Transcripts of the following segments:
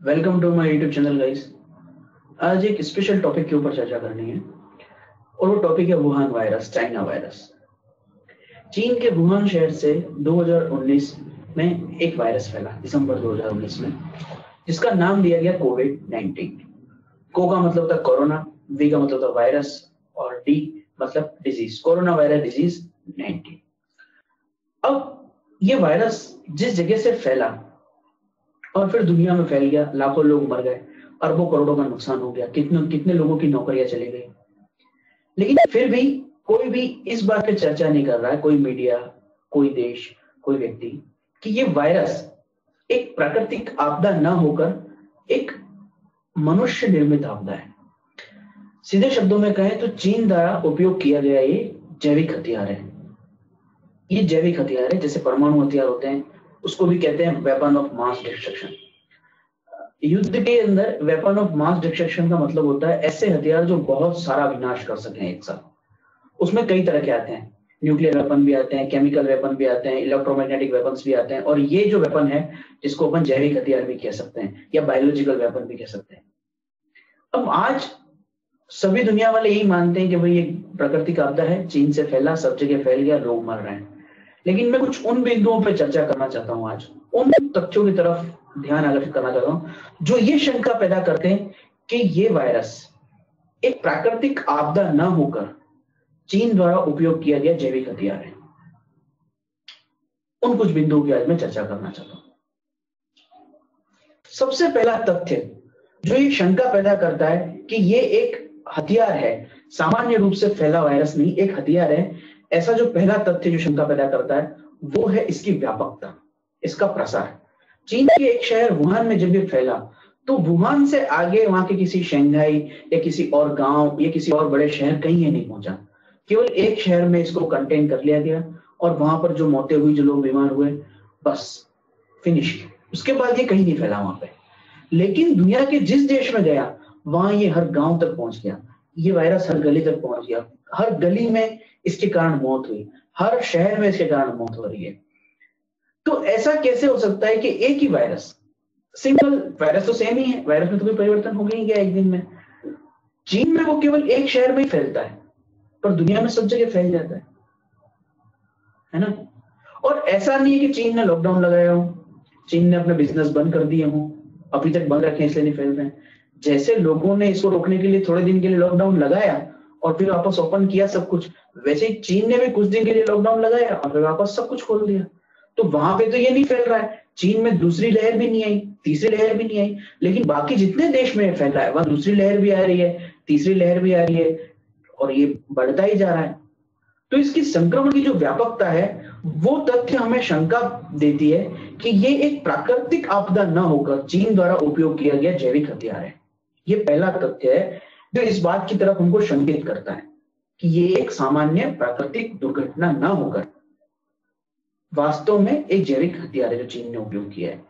Welcome to my YouTube channel guys. आज एक special topic के ऊपर चर्चा करनी है और वो टॉपिक है वुहान वायरस, चाइना वायरस। चीन के वुहान शहर से 2019 में एक वायरस फैला, दिसंबर 2019 में, जिसका नाम दिया गया कोविड-19। को का मतलब था कोरोना, वी का मतलब था वायरस और डी मतलब डिजीज, कोरोना वायरस डिजीज 19। अब ये वायरस जिस जगह से फैला और फिर दुनिया में फैल गया, लाखों लोग मर गए, अरबों करोड़ों का नुकसान हो गया, कितने कितने लोगों की नौकरियां चली गई, लेकिन फिर भी कोई भी इस बात पे चर्चा नहीं कर रहा है, कोई मीडिया, कोई देश, कोई व्यक्ति, कि ये वायरस एक प्राकृतिक आपदा ना होकर एक मनुष्य निर्मित आपदा है। सीधे शब्दों में कहें तो चीन द्वारा उपयोग किया गया ये जैविक हथियार है। ये जैविक हथियार है, जैसे परमाणु हथियार होते हैं, उसको भी कहते हैं वेपन ऑफ मास डिस्ट्रक्शन। युद्ध के अंदर वेपन ऑफ मास डिस्ट्रक्शन का मतलब होता है ऐसे हथियार जो बहुत सारा विनाश कर सके एक साथ। उसमें कई तरह के आते हैं, न्यूक्लियर वेपन भी आते हैं, केमिकल वेपन भी आते हैं, इलेक्ट्रोमैग्नेटिक वेपन्स भी आते हैं, और ये जो वेपन है जिसको अपन जैविक हथियार भी कह सकते हैं या बायोलॉजिकल वेपन भी कह सकते हैं। अब आज सभी दुनिया वाले यही मानते हैं कि भाई ये प्राकृतिक आपदा है, चीन से फैला, सब जगह फैल गया, लोग मर रहे हैं। लेकिन मैं कुछ उन बिंदुओं पर चर्चा करना चाहता हूं, आज उन तथ्यों की तरफ ध्यान आकर्षित करना चाहता हूं जो ये शंका पैदा करते हैं कि ये वायरस एक प्राकृतिक आपदा न होकर चीन द्वारा उपयोग किया गया जैविक हथियार है। उन कुछ बिंदुओं की आज मैं चर्चा करना चाहता हूं। सबसे पहला तथ्य जो ये शंका पैदा करता है कि ये एक हथियार है, सामान्य रूप से फैला वायरस नहीं, एक हथियार है, ऐसा जो पहला तथ्य जो शंका पैदा करता है वो है इसकी व्यापकता, इसका प्रसार। चीन के एक शहर वुहान में जब ये फैला तो वुहान से आगे वहां के किसी शंघाई या किसी और गांव या किसी और बड़े शहर कहीं ये नहीं पहुंचा। केवल एक शहर में इसको कंटेन कर लिया गया और वहां पर जो मौतें हुई, जो लोग बीमार हुए, बस फिनिश। उसके बाद ये कहीं नहीं फैला वहां पे। लेकिन दुनिया के जिस देश में गया वहां ये हर गांव तक पहुंच गया, ये वायरस हर गली तक पहुंच गया, हर गली में इसके कारण मौत हुई, हर शहर में इसके कारण मौत हो रही है। तो ऐसा कैसे हो सकता है कि एक ही वायरस, सिंगल वायरस तो सेम ही है, वायरस में तो कोई परिवर्तन हो ही गया एक दिन में, चीन में वो केवल एक शहर में ही फैलता है पर दुनिया में सब जगह फैल जाता है ना। और ऐसा नहीं है कि चीन ने लॉकडाउन लगाया हो, चीन ने अपने बिजनेस बंद कर दिए हो, अभी तक बंद रखे इसलिए नहीं फैल रहे हैं। जैसे लोगों ने इसको रोकने के लिए थोड़े दिन के लिए लॉकडाउन लगाया और फिर वापस ओपन किया सब कुछ, वैसे ही चीन ने भी कुछ दिन के लिए लॉकडाउन लगाया और फिर वापस सब कुछ खोल दिया। तो वहां पे तो ये नहीं फैल रहा है, चीन में दूसरी लहर भी नहीं आई, तीसरी लहर भी नहीं आई, लेकिन बाकी जितने देश में फैला है वहां दूसरी लहर भी आ रही है, तीसरी लहर भी आ रही है और ये बढ़ता ही जा रहा है। तो इसकी संक्रमण की जो व्यापकता है वो तथ्य हमें शंका देती है कि ये एक प्राकृतिक आपदा न होकर चीन द्वारा उपयोग किया गया जैविक हथियार है। ये पहला तथ्य है जो इस बात की तरफ हमको शंकित करता है कि ये एक सामान्य प्राकृतिक दुर्घटना न होकर वास्तव में एक जैविक हथियार है जो चीन ने उपयोग किया है।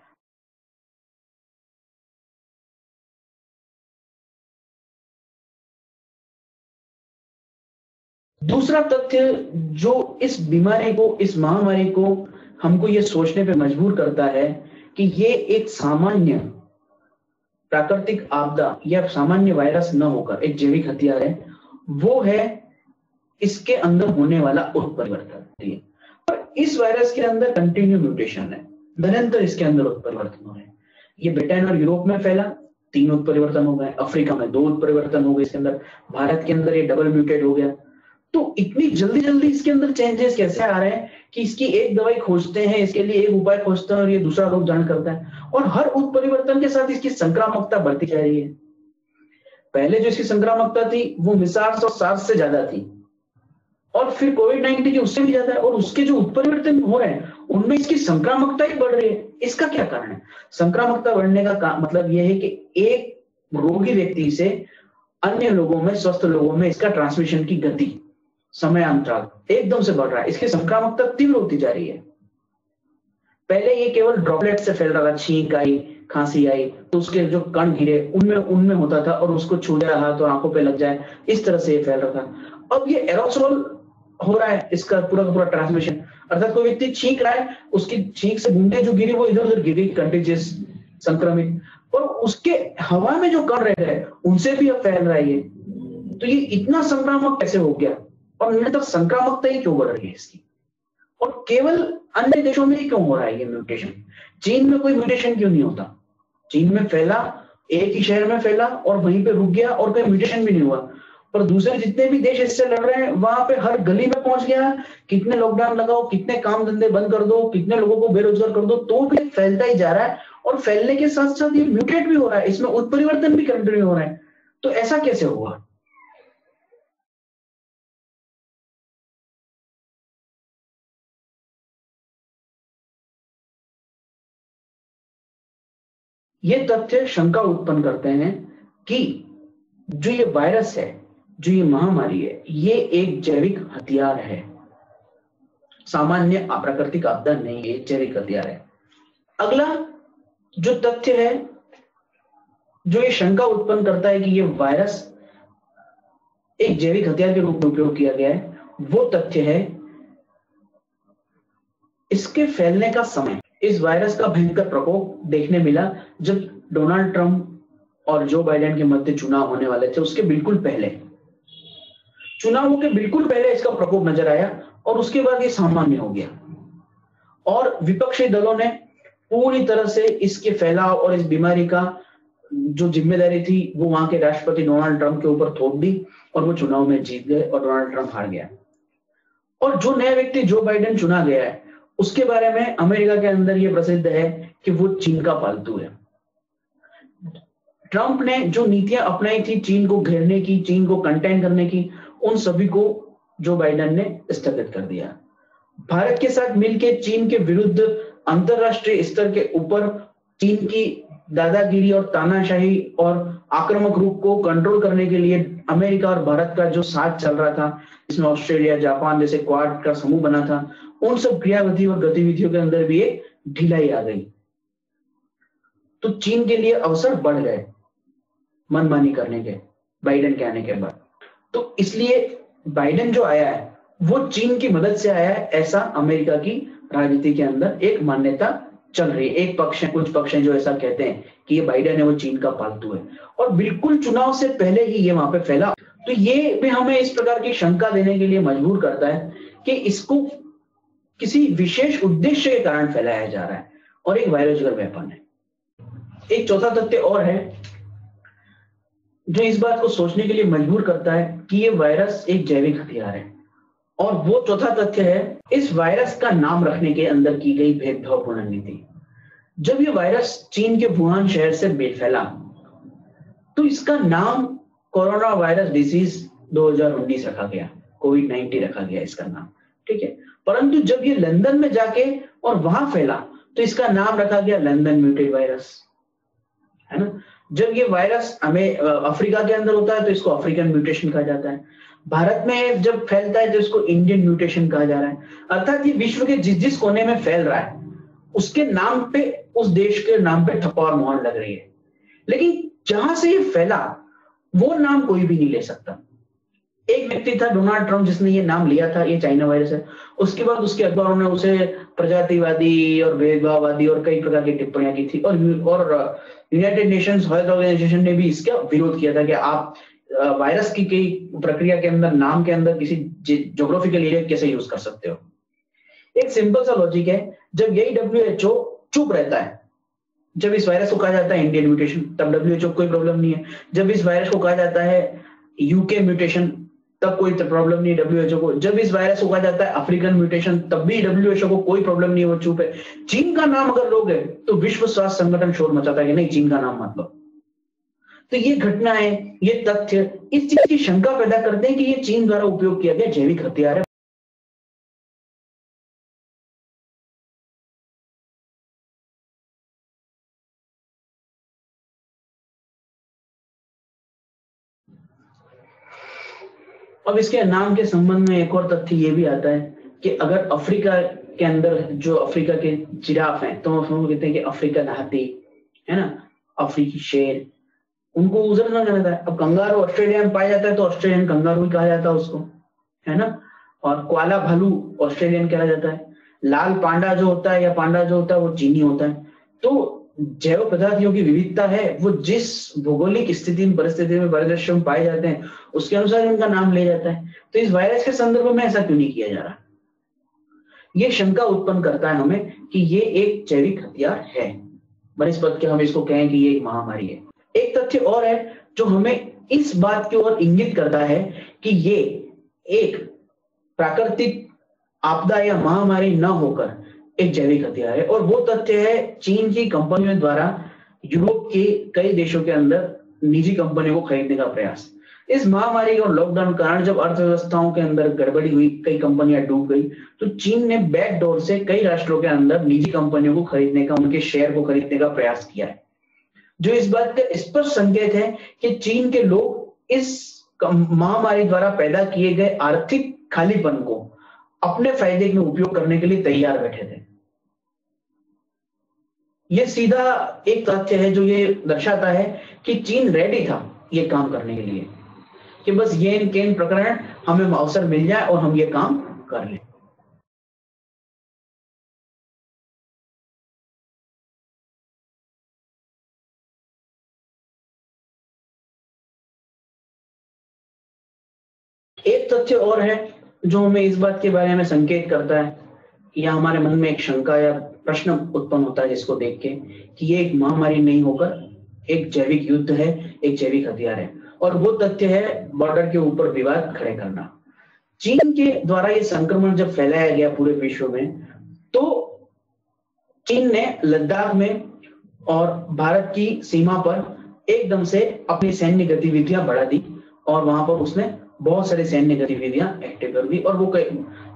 दूसरा तथ्य जो इस बीमारी को, इस महामारी को हमको ये सोचने पे मजबूर करता है कि ये एक सामान्य प्राकृतिक आपदा या सामान्य वायरस न होकर एक जैविक हथियार है, वो है इसके अंदर होने वाला उत्परिवर्तन। और इस वायरस के अंदर कंटिन्यू म्यूटेशन है, निरंतर इसके अंदर उत्परिवर्तन हो रहे हैं। ये ब्रिटेन और यूरोप में फैला, 3 उत्परिवर्तन हो गए, अफ्रीका में 2 उत्परिवर्तन हो गए इसके अंदर, भारत के अंदर ये डबल म्यूटेट हो गया। तो इतनी जल्दी जल्दी इसके अंदर चेंजेस कैसे आ रहे हैं कि इसकी एक दवाई खोजते हैं, इसके लिए एक उपाय खोजते हैं और ये दूसरा रोग धारण करता है, और हर उत्परिवर्तन के साथ इसकी संक्रामकता बढ़ती जा रही है। पहले जो इसकी संक्रामकता थी वो मिसार्स और सार्स से ज्यादा थी, और फिर कोविड-19 की उससे भी ज्यादा है, और उसके जो उत्परिवर्तन हो रहे हैं उनमें इसकी संक्रामकता ही बढ़ रही है। इसका क्या कारण है? संक्रामकता बढ़ने का मतलब यह है कि एक रोगी व्यक्ति से अन्य लोगों में, स्वस्थ लोगों में इसका ट्रांसमिशन की गति, समय अंतराल एकदम से बढ़ रहा है, इसकी संक्रामकता तीव्र होती जा रही है। पहले ये केवल ड्रॉपलेट से फैल रहा था, छींक आई, खांसी आई तो उसके जो कण गिरे उनमें होता था और उसको छू जाए तो आंखों पे लग जाए, इस तरह से ये फैल रहा था। अब ये एरोसोल हो रहा है, इसका पूरा का पूरा ट्रांसमिशन, अर्थात कोई व्यक्ति छींक रहा है, उसकी छींक से बूंदे जो गिरी वो इधर उधर गिरी, कंटेजियस, संक्रमित, और उसके हवा में जो कण रह गए उनसे भी अब फैल रहा है ये। तो ये इतना संक्रामक कैसे हो गया, और निरंतर संक्रामकता ही क्यों बढ़ रही है इसकी, और केवल अन्य देशों में ही क्यों हो रहा है ये म्यूटेशन? चीन में कोई म्यूटेशन क्यों नहीं होता? चीन में फैला, एक ही शहर में फैला और वहीं पे रुक गया और कोई म्यूटेशन भी नहीं हुआ। पर दूसरे जितने भी देश इससे लड़ रहे हैं वहां पे हर गली में पहुंच गया, कितने लॉकडाउन लगाओ, कितने काम धंधे बंद कर दो, कितने लोगों को बेरोजगार कर दो, तो भी फैलता ही जा रहा है। और फैलने के साथ साथ ये म्यूटेट भी हो रहा है, इसमें उत्परिवर्तन भी कंटिन्यू हो रहा है। तो ऐसा कैसे हुआ? ये तथ्य शंका उत्पन्न करते हैं कि जो ये वायरस है, जो ये महामारी है, ये एक जैविक हथियार है, सामान्य अप्राकृतिक आपदा नहीं है, जैविक हथियार है। अगला जो तथ्य है जो ये शंका उत्पन्न करता है कि ये वायरस एक जैविक हथियार के रूप में उपयोग किया गया है, वो तथ्य है इसके फैलने का समय। इस वायरस का भयंकर प्रकोप देखने मिला जब डोनाल्ड ट्रंप और जो बाइडेन के मध्य चुनाव होने वाले थे, उसके बिल्कुल पहले, चुनावों के बिल्कुल पहले इसका प्रकोप नजर आया और उसके बाद ये सामान्य हो गया। और विपक्षी दलों ने पूरी तरह से इसके फैलाव और इस बीमारी का जो जिम्मेदारी थी वो वहां के राष्ट्रपति डोनाल्ड ट्रंप के ऊपर थोप दी और वो चुनाव में जीत गए और डोनाल्ड ट्रंप हार गया। और जो नया व्यक्ति जो बाइडेन चुना गया है उसके बारे में अमेरिका के अंदर ये प्रसिद्ध है कि वो चीन का पालतू है। ट्रंप ने जो नीतियां अपनाई थी चीन को घेरने की, चीन को कंटेन करने की, उन सभी को जो बाइडेन ने स्थगित कर दिया। भारत के साथ मिलकर चीन के विरुद्ध अंतरराष्ट्रीय स्तर के ऊपर चीन की दादागिरी और तानाशाही और आक्रामक रूप को कंट्रोल करने के लिए अमेरिका और भारत का जो साथ चल रहा था, जिसमें ऑस्ट्रेलिया, जापान जैसे क्वाड का समूह बना था, उन सब क्रियाविधि और गतिविधियों के अंदर भी एक ढिलाई आ गई। तो चीन के लिए अवसर बढ़ गए मनमानी करने के बाइडेन के आने के बाद। तो इसलिए बाइडेन जो आया है वो चीन की मदद से आया है, ऐसा अमेरिका की राजनीति के अंदर एक मान्यता चल रही है। एक पक्ष है, कुछ पक्ष हैं जो ऐसा कहते हैं कि ये बाइडेन है वो चीन का पालतू है, और बिल्कुल चुनाव से पहले ही ये वहां पे फैला। तो ये भी हमें इस प्रकार की शंका देने के लिए मजबूर करता है कि इसको किसी विशेष उद्देश्य के कारण फैलाया जा रहा है और एक बायोलॉजिकल वेपन है। एक चौथा तथ्य और है जो इस बात को सोचने के लिए मजबूर करता है कि ये वायरस एक जैविक हथियार है, और वो चौथा तथ्य है इस वायरस का नाम रखने के अंदर की गई भेदभावपूर्ण नीति। जब ये वायरस चीन के वुहान शहर से फैला तो इसका नाम कोरोना वायरस डिसीज 2019 रखा गया, कोविड-19 रखा गया इसका नाम, ठीक है। परंतु जब ये लंदन में जाके और वहां फैला तो इसका नाम रखा गया लंदन म्यूटेड वायरस, है ना। जब ये वायरस हमें अफ्रीका के अंदर होता है तो इसको अफ्रीकन म्यूटेशन कहा जाता है। भारत में जब फैलता है तो इसको इंडियन म्यूटेशन कहा जा रहा है। अर्थात ये विश्व के जिस जिस कोने में फैल रहा है उसके नाम पे, उस देश के नाम पे ठप्पा और मोहर लग रही है। लेकिन जहां से ये फैला वो नाम कोई भी नहीं ले सकता। एक व्यक्ति था डोनाल्ड ट्रंप जिसने ये नाम लिया था, ये चाइना वायरस है। उसके बाद उसके अखबारों ने उसे प्रजातिवादी और भेदभाववादी और कई प्रकार की टिप्पणियां की थी, और यूनाइटेड नेशंस हेल्थ ऑर्गेनाइजेशन ने भी इसका विरोध किया था कि आप वायरस की कई प्रक्रिया के अंदर नाम के अंदर किसी ज्योग्राफिकल एरिया कैसे यूज कर सकते हो। एक सिंपल सा लॉजिक है, जब यही WHO चुप रहता है, जब इस वायरस को कहा जाता है इंडियन म्यूटेशन तब WHO को कोई प्रॉब्लम नहीं है। जब इस वायरस को कहा जाता है यूके म्यूटेशन तब कोई प्रॉब्लम नहीं है WHO को। जब इस वायरस को कहा जाता है अफ्रीकन म्यूटेशन तब भी WHO को कोई प्रॉब्लम नहीं है, वो चुप है। चीन का नाम अगर लोगे तो विश्व स्वास्थ्य संगठन शोर मचाता है कि नहीं चीन का नाम मत लो। तो ये घटनाएं, ये तथ्य इस चीज की शंका पैदा करते हैं कि ये चीन द्वारा उपयोग किया गया जैविक हथियार है। अब इसके नाम के संबंध में एक और तथ्य ये भी आता है कि अगर अफ्रीका के अंदर जो अफ्रीका के जिराफ हैं तो हम कहते हैं कि अफ्रीकन हाथी, है ना, अफ्रीकी शेर, उनको उधर ना जाना है। अब कंगारू ऑस्ट्रेलिया में पाया जाता है तो ऑस्ट्रेलियन कंगारू ही कहा जाता है उसको, है ना। और क्वाला भालू ऑस्ट्रेलियन कहा जाता है। लाल पांडा जो होता है या पांडा जो होता है वो चीनी होता है। तो जैव पदार्थों की विविधता है वो जिस भौगोलिक स्थिति में परिस्थिति में परिदृश्य में पाए जाते हैं उसके अनुसार उनका नाम लिया जाता है। तो इस वायरस के संदर्भ में ऐसा क्यों नहीं किया जा रहा? ये शंका उत्पन्न करता है हमें कि ये एक जैविक हथियार है, बनस्पत के हम इसको कहें कि ये एक महामारी है। एक तथ्य और है जो हमें इस बात की ओर इंगित करता है कि ये एक प्राकृतिक आपदा या महामारी न होकर एक जैविक हथियार है, और वो तथ्य है चीन की कंपनियों द्वारा यूरोप के कई देशों के अंदर निजी कंपनियों को खरीदने का प्रयास। इस महामारी और लॉकडाउन के कारण जब अर्थव्यवस्थाओं के अंदर गड़बड़ी हुई, कई कंपनियां डूब गई, तो चीन ने बैकडोर से कई राष्ट्रों के अंदर निजी कंपनियों को खरीदने का, उनके शेयर को खरीदने का प्रयास किया है, जो इस बात का स्पष्ट संकेत है कि चीन के लोग इस महामारी द्वारा पैदा किए गए आर्थिक खालीपन को अपने फायदे में उपयोग करने के लिए तैयार बैठे थे। यह सीधा एक तथ्य है जो ये दर्शाता है कि चीन रेडी था ये काम करने के लिए, कि बस ये केन प्रकरण हमें अवसर मिल जाए और हम ये काम कर लें। एक तथ्य और है जो हमें इस बात के बारे में संकेत करता है या हमारे मन में एक शंका या प्रश्न उत्पन्न होता है जिसको देख के कि ये एक महामारी नहीं होकर एक जैविक युद्ध है, एक जैविक हथियार है, और वो तथ्य है बॉर्डर के ऊपर विवाद खड़े करना। चीन के द्वारा ये संक्रमण जब फैलाया गया पूरे विश्व में, तो चीन ने लद्दाख में और भारत की सीमा पर एकदम से अपनी सैन्य गतिविधियां बढ़ा दी, और वहां पर उसने बहुत सारी सैन्य गतिविधियां एक्टिव कर दी, और वो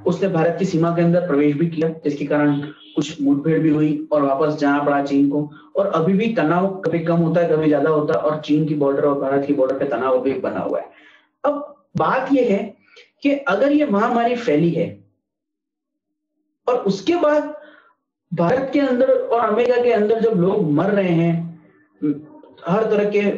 उसने भारत की सीमा के अंदर प्रवेश भी किया, जिसके कारण कुछ मुठभेड़ भी हुई और वापस जाना पड़ा चीन को। और अभी भी तनाव कभी कम होता है, कभी ज्यादा होता है, और चीन की बॉर्डर और भारत की बॉर्डर पे तनाव अभी बना हुआ है। अब बात यह है कि अगर ये महामारी फैली है और उसके बाद भारत के अंदर और अमेरिका के अंदर जब लोग मर रहे हैं, हर तरह के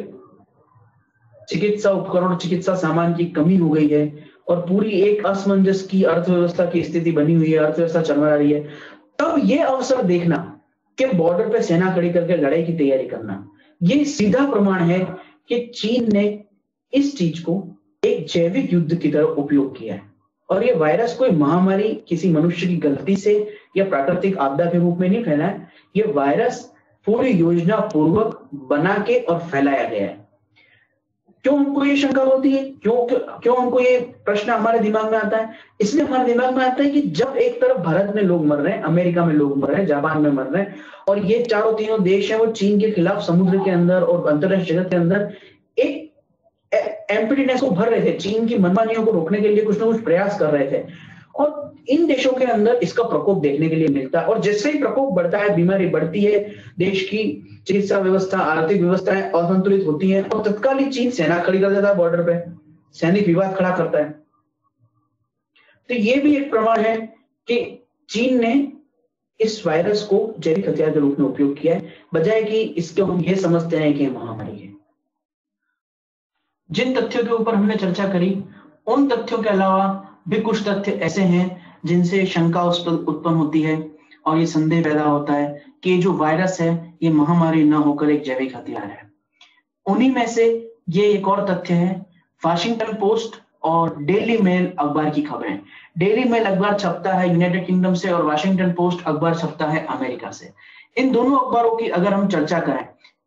चिकित्सा उपकरण, चिकित्सा सामान की कमी हो गई है, और पूरी एक असमंजस की अर्थव्यवस्था की स्थिति बनी हुई है, अर्थव्यवस्था चरमरा रही है, तब ये अवसर देखना कि बॉर्डर पे सेना खड़ी करके लड़ाई की तैयारी करना, ये सीधा प्रमाण है कि चीन ने इस चीज को एक जैविक युद्ध की तरह उपयोग किया है। और ये वायरस कोई महामारी किसी मनुष्य की गलती से या प्राकृतिक आपदा के रूप में नहीं फैला है, ये वायरस पूरी योजना पूर्वक बना के और फैलाया गया है। क्यों हमको ये शंका होती है, क्यों हमको ये प्रश्न हमारे दिमाग में आता है? इसलिए हमारे दिमाग में आता है कि जब एक तरफ भारत में लोग मर रहे हैं, अमेरिका में लोग मर रहे हैं, जापान में मर रहे हैं, और ये चारों तीनों देश हैं वो चीन के खिलाफ समुद्र के अंदर और अंतरराष्ट्रीय जगत के अंदर एक एम्पिटीनेस को भर रहे थे, चीन की मनमानियों को रोकने के लिए कुछ ना कुछ प्रयास कर रहे थे, और इन देशों के अंदर इसका प्रकोप देखने के लिए मिलता है। और जैसे ही प्रकोप बढ़ता है, बीमारी बढ़ती है, देश की चिकित्सा व्यवस्था, आर्थिक व्यवस्थाएं असंतुलित होती हैं, और तत्काल ही चीन सेना खड़ी कर देता है बॉर्डर पे, सैनिक विवाद खड़ा करता है। तो ये भी एक प्रमाण है कि चीन ने इस वायरस को जैविक हथियार के रूप में उपयोग किया है, बजाय कि इसको हम ये समझते हैं कि महामारी है। जिन तथ्यों के ऊपर हमने चर्चा करी, उन तथ्यों के अलावा भी कुछ तथ्य ऐसे हैं जिनसे शंका उत्पन्न होती है और ये संदेह पैदा होता है कि जो वायरस है ये महामारी न होकर एक जैविक हथियार है। उन्हीं में से ये एक और तथ्य है, वाशिंगटन पोस्ट और डेली मेल अखबार की खबरें। डेली मेल अखबार छपता है यूनाइटेड किंगडम से और वाशिंगटन पोस्ट अखबार छपता है अमेरिका से। इन दोनों अखबारों की अगर हम चर्चा करें,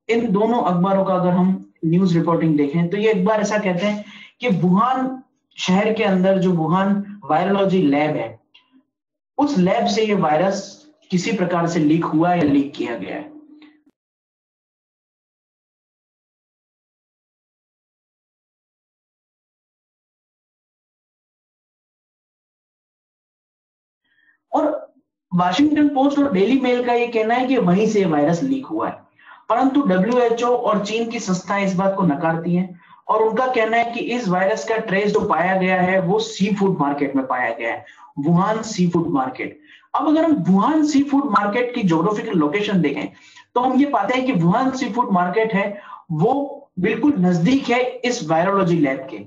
इन दोनों अखबारों का अगर हम न्यूज रिपोर्टिंग देखें, तो ये एक बार ऐसा कहते हैं कि वुहान शहर के अंदर जो वुहान वायरोलॉजी लैब है, उस लैब से ये वायरस किसी प्रकार से लीक हुआ या लीक किया गया है। और वाशिंगटन पोस्ट और डेली मेल का ये कहना है कि वहीं से वायरस लीक हुआ है, परंतु WHO और चीन की संस्थाएं इस बात को नकारती हैं, और उनका कहना है कि इस वायरस का ट्रेस जो पाया गया है वो सी फूड मार्केट में पाया गया है, वुहान सी फूड मार्केट। अब अगर हम वुहान सी फूड मार्केट की ज्योग्राफिकल लोकेशन देखें, तो हम ये पाते हैं कि वुहान सी फूड मार्केट है वो बिल्कुल नजदीक है इस वायरोलॉजी लैब के,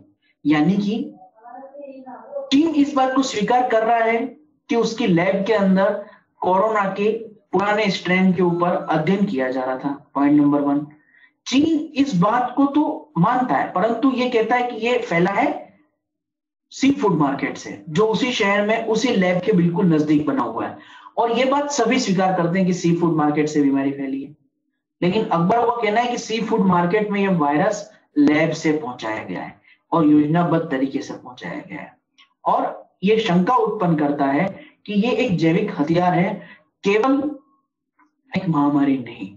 यानी कि चीन इस बात को स्वीकार कर रहा है कि उसकी लैब के अंदर कोरोना के पुराने स्ट्रेन के ऊपर अध्ययन किया जा रहा था। पॉइंट नंबर 1, चीन इस बात को तो मानता है, परंतु ये कहता है कि ये फैला है सी फूड मार्केट से, जो उसी शहर में उसी लैब के बिल्कुल नजदीक बना हुआ है। और ये बात सभी स्वीकार करते हैं कि सी फूड मार्केट से बीमारी फैली है। लेकिन अकबर का कहना है कि सी फूड मार्केट में यह वायरस लैब से पहुंचाया गया है और योजनाबद्ध तरीके से पहुंचाया गया है। और ये शंका उत्पन्न करता है कि ये एक जैविक हथियार है, केवल एक महामारी नहीं।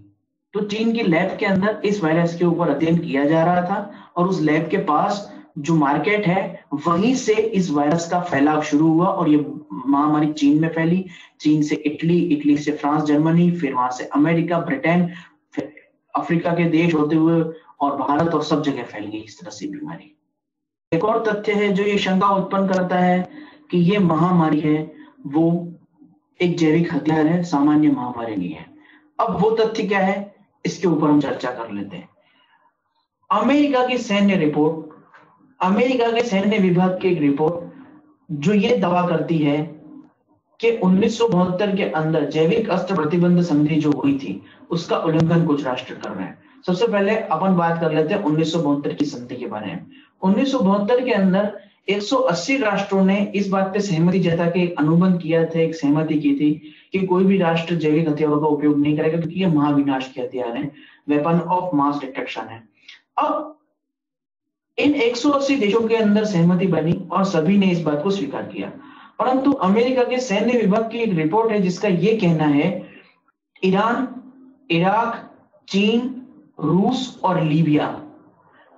तो चीन की लैब के अंदर इस वायरस के ऊपर अध्ययन किया जा रहा था और उस लैब के पास जो मार्केट है वहीं से इस वायरस का फैलाव शुरू हुआ और ये महामारी चीन में फैली। चीन से इटली, इटली से फ्रांस, जर्मनी, फिर वहां से अमेरिका, ब्रिटेन, फिर अफ्रीका के देश होते हुए और भारत, और सब जगह फैल गई इस तरह से बीमारी। एक और तथ्य है जो ये शंका उत्पन्न करता है कि ये महामारी है वो एक जैविक हथियार है, सामान्य महामारी नहीं है। अब वो तथ्य क्या है, इसके ऊपर हम चर्चा कर लेते हैं। अमेरिका की सैन्य रिपोर्ट, अमेरिका के सैन्य विभाग की एक रिपोर्ट जो ये दावा करती है कि 1972 के अंदर जैविक अस्त्र प्रतिबंध संधि जो हुई थी उसका उल्लंघन कुछ राष्ट्र कर रहे हैं। सबसे पहले अपन बात कर लेते हैं 1972 की संधि के बारे में। 1972 के अंदर 180 राष्ट्रों ने इस बात पे सहमति जता के एक अनुबंध किया था, एक सहमति की थी कि कोई भी राष्ट्र जैविक हथियारों का उपयोग नहीं करेगा क्योंकि ये महाविनाश के हथियार है, वेपन ऑफ मास डिस्ट्रक्शन है। अब इन 180 देशों के अंदर सहमति बनी और सभी ने इस बात को स्वीकार किया, परंतु अमेरिका के सैन्य विभाग की एक रिपोर्ट है जिसका ये कहना है ईरान, इराक, चीन, रूस और लीबिया,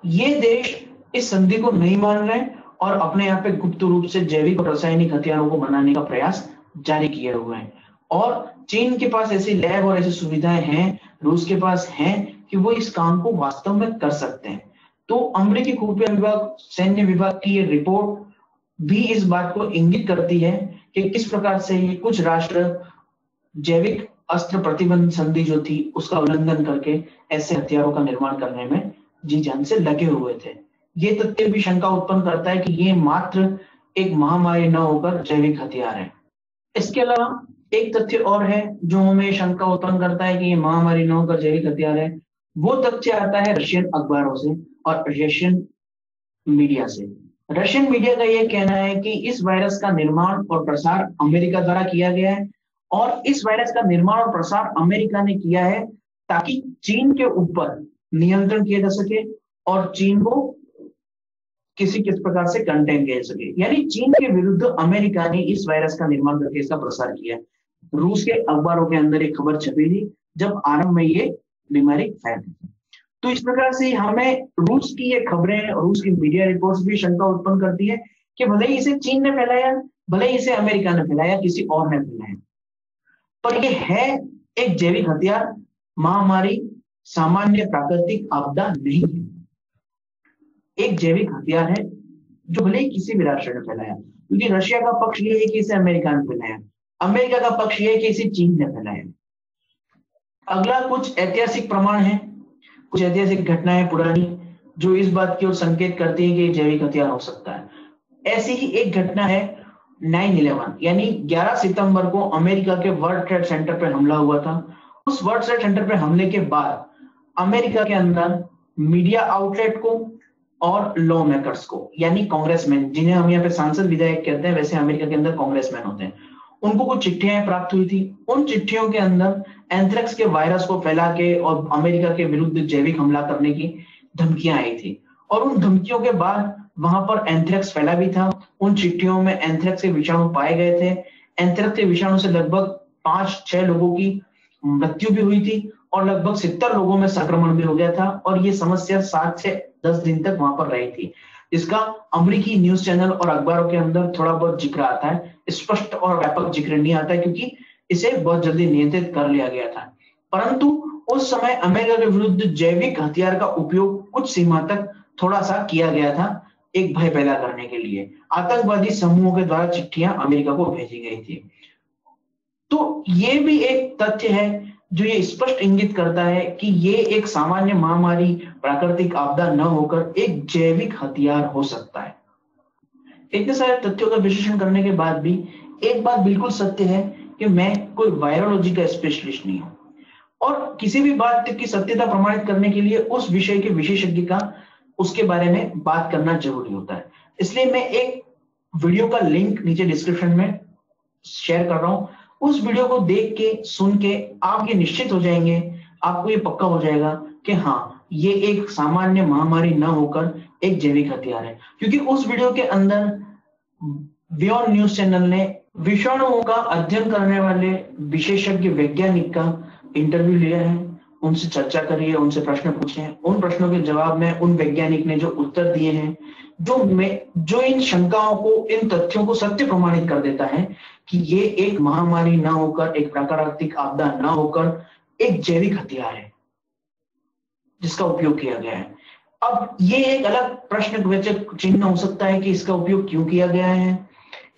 ये देश इस संधि को नहीं मान रहे और अपने यहाँ पे गुप्त रूप से जैविक और रासायनिक हथियारों को बनाने का प्रयास जारी किए हुए हैं। और चीन के पास ऐसी लैब और ऐसी सुविधाएं हैं, रूस के पास हैं कि वो इस काम को वास्तव में कर सकते हैं। तो अमेरिकी खुफिया विभाग, सैन्य विभाग की ये रिपोर्ट भी इस बात को इंगित करती है कि किस प्रकार से ये कुछ राष्ट्र जैविक अस्त्र प्रतिबंध संधि जो थी उसका उल्लंघन करके ऐसे हथियारों का निर्माण करने में जी जान से लगे हुए थे। ये तथ्य भी शंका उत्पन्न करता है कि ये मात्र एक महामारी न होकर जैविक हथियार है। इसके अलावा एक तथ्य और है जो हमें शंका उत्पन्न करता है कि ये महामारी न होकर जैविक हथियार है। वो तथ्य आता है रशियन अखबारों से और रशियन मीडिया से। रशियन मीडिया का यह कहना है कि इस वायरस का निर्माण और प्रसार अमेरिका द्वारा किया गया है और इस वायरस का निर्माण और प्रसार अमेरिका ने किया है ताकि चीन के ऊपर नियंत्रण किया जा सके और चीन को किस प्रकार से कंटेन किया जा सके। यानी चीन के विरुद्ध अमेरिका ने इस वायरस का निर्माण करके इसका प्रसार किया। रूस के अखबारों के अंदर एक खबर छपी थी जब आरंभ में ये बीमारी फैली। तो इस प्रकार से हमें रूस की ये खबरें, रूस की मीडिया रिपोर्ट्स भी शंका उत्पन्न करती है कि भले ही इसे चीन ने फैलाया, भले ही इसे अमेरिका ने फैलाया, किसी और ने फैलाया, पर ये है एक जैविक हथियार, महामारी, सामान्य प्राकृतिक आपदा नहीं है। एक जैविक हथियार है जो भले ही किसी भी राष्ट्र ने फैलाया, क्योंकि रशिया का पक्ष ये है कि इसे अमेरिका ने फैलाया, अमेरिका का पक्ष ये है कि इसे चीन ने फैलाया। अगला कुछ ऐतिहासिक प्रमाण है, कुछ ऐतिहासिक घटनाएं पुरानी जो इस बात की ओर संकेत करती है कि जैविक हथियार हो सकता है। ऐसी ही एक घटना है 9/11, यानी 11 सितंबर को अमेरिका के वर्ल्ड ट्रेड सेंटर पर हमला हुआ था। उस वर्ल्ड ट्रेड सेंटर पर हमले के बाद अमेरिका के अंदर मीडिया आउटलेट को और लॉ मेकर्स को, यानी कांग्रेसमैन, जिन्हें हम यहाँ पे सांसद विधायक कहते हैं, वैसे अमेरिका के अंदर कांग्रेसमैन होते हैं, उनको कुछ चिट्ठियां प्राप्त हुई थी। उन चिट्ठियों के अंदर एंथ्रेक्स के वायरस को फैला के और अमेरिका के विरुद्ध जैविक हमला करने की धमकियां आई थी और उन धमकियों के बाद वहां पर एंथ्रेक्स फैला भी था। उन चिट्ठियों में एंथ्रेक्स के विषाणु पाए गए थे। एंथ्रेक्स के विषाणु से लगभग 5-6 लोगों की मृत्यु भी हुई थी और लगभग 70 लोगों में संक्रमण भी हो गया था और ये समस्या 7 से 10 दिन तक वहां पर रही थी। इसका अमेरिकी न्यूज चैनल और अखबारों के अंदर थोड़ा बहुत जिक्र आता है, स्पष्ट और व्यापक जिक्र नहीं आता है क्योंकि इसे बहुत जल्दी नियंत्रित कर लिया गया था। परंतु उस समय अमेरिका के विरुद्ध जैविक हथियार का उपयोग कुछ सीमा तक थोड़ा सा किया गया था, एक भय पैदा करने के लिए आतंकवादी समूहों के द्वारा चिट्ठियां अमेरिका को भेजी गई थी। तो ये भी एक तथ्य है जो ये स्पष्ट इंगित करता है कि ये एक सामान्य महामारी, प्राकृतिक आपदा न होकर एक जैविक हथियार हो सकता है। इतने सारे तथ्यों का विश्लेषण करने के बाद भी एक बात बिल्कुल सत्य है कि मैं कोई वायरोलॉजी का स्पेशलिस्ट नहीं हूं, और किसी भी बात की सत्यता प्रमाणित करने के लिए उस विषय के विशेषज्ञ का उसके बारे में बात करना जरूरी होता है। इसलिए मैं एक वीडियो का लिंक नीचे डिस्क्रिप्शन में शेयर कर रहा हूं। उस वीडियो को देख के सुन के आप ये निश्चित हो जाएंगे, आपको ये पक्का हो जाएगा कि हाँ, ये एक सामान्य महामारी न होकर एक जैविक हथियार है। क्योंकि उस वीडियो के अंदर बियॉन्ड न्यूज चैनल ने विषाणुओं का अध्ययन करने वाले विशेषज्ञ वैज्ञानिक का इंटरव्यू लिया है, उनसे चर्चा करी है, उनसे प्रश्न पूछे हैं। उन प्रश्नों के जवाब में उन वैज्ञानिक ने जो उत्तर दिए हैं, जो इन शंकाओं को, इन तथ्यों को सत्य प्रमाणित कर देता है कि ये एक महामारी ना होकर, एक प्राकृतिक आपदा ना होकर एक जैविक हथियार है जिसका उपयोग किया गया है। अब ये एक अलग प्रश्नवाचक चिन्ह हो सकता है कि इसका उपयोग क्यों किया गया है,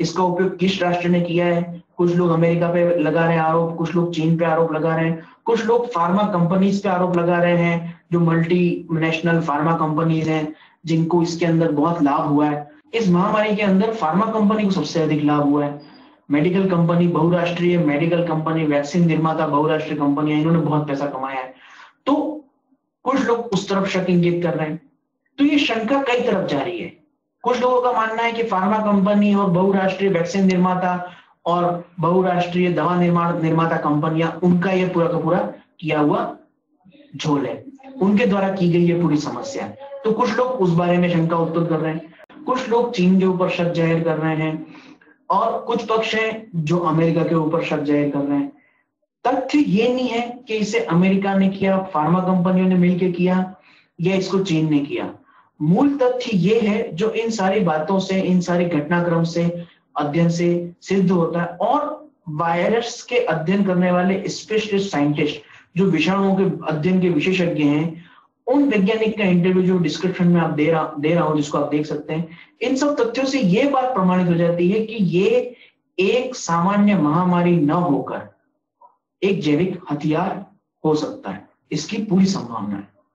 इसका उपयोग किस राष्ट्र ने किया है। कुछ लोग अमेरिका पे लगा रहे हैं आरोप, कुछ लोग चीन पे आरोप लगा रहे हैं, कुछ लोग फार्मा कंपनीज पे आरोप लगा रहे हैं, जो मल्टी नेशनल फार्मा कंपनीज हैं जिनको इसके अंदर बहुत लाभ हुआ है। इस महामारी के अंदर फार्मा कंपनी को सबसे अधिक लाभ हुआ है। मेडिकल कंपनी, बहुराष्ट्रीय मेडिकल कंपनी, वैक्सीन निर्माता बहुराष्ट्रीय कंपनियां, इन्होंने बहुत पैसा कमाया है। तो कुछ लोग उस तरफ शक इंगित कर रहे हैं। तो ये शंका कई तरफ जा रही है। कुछ लोगों का मानना है कि फार्मा कंपनी और बहुराष्ट्रीय वैक्सीन निर्माता और बहुराष्ट्रीय दवा निर्माता कंपनियां, उनका ये पूरा का पूरा किया हुआ झोल है, उनके द्वारा की गई ये पूरी समस्या है। तो कुछ लोग उस बारे में शंका उत्पन्न कर रहे हैं, कुछ लोग चीन के ऊपर शक जाहिर कर रहे हैं, और कुछ पक्ष हैं जो अमेरिका के ऊपर शक जाहिर कर रहे हैं। तथ्य ये नहीं है कि इसे अमेरिका ने किया, फार्मा कंपनियों ने मिलकर किया, या इसको चीन ने किया। मूल तथ्य ये है जो इन सारी बातों से, इन सारे घटनाक्रम से, अध्ययन से सिद्ध होता है। और वायरस के अध्ययन करने वाले स्पेशलिस्ट साइंटिस्ट, जो विषाणुओं के अध्ययन के विशेषज्ञ हैं, उन वैज्ञानिक का इंटरव्यू जो डिस्क्रिप्शन में आप दे रहा हूं, जिसको आप देख सकते हैं, इन सब तथ्यों से ये बात प्रमाणित हो जाती है कि ये एक सामान्य महामारी न होकर एक जैविक हथियार हो सकता है। इसकी पूरी संभावना है।